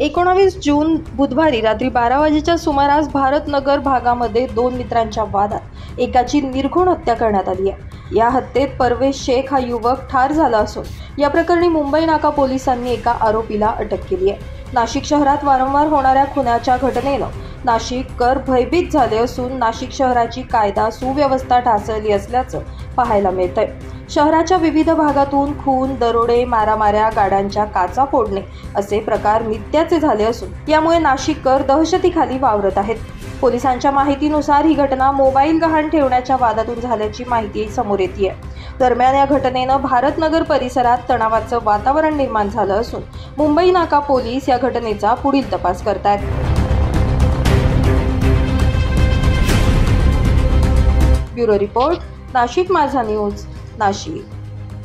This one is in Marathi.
19 जून बुधवारी रात्री 12 वाजेच्या सुमारास भारतनगर भागामध्ये दोन मित्रांच्या वादात एकाची निर्घृण हत्या करण्यात आली आहे। या हत्येत परवेश शेख हा युवक ठार झाला असून या प्रकरणी मुंबई नाका पोलिसांनी एका आरोपीला अटक केली आहे। नाशिक शहरात वारंवार होणाऱ्या खुनाच्या घटनेनं नाशिककर भयभीत झाले असून नाशिक शहराची कायदा सुव्यवस्था ढासळली असल्याचं पाहायला मिळतंय। शहराच्या विविध भागातून खून, दरोडे, मारामाऱ्या, गाड्यांच्या काचा फोडणे असे प्रकार नित्याचे झाले असून यामुळे नाशिककर दहशतीखाली वावरत आहेत। पोलिसांच्या माहितीनुसार ही घटना मोबाईल गहाण ठेवण्याच्या वादातून झाल्याची माहिती समोर येते। दरम्यान या घटनेनं भारतनगर परिसरात तणावाचं वातावरण निर्माण झालं असून मुंबई नाका पोलीस या घटनेचा पुढील तपास करतायत। ब्युरो रिपोर्ट, नाशिक माझा न्यूज, नाशिक।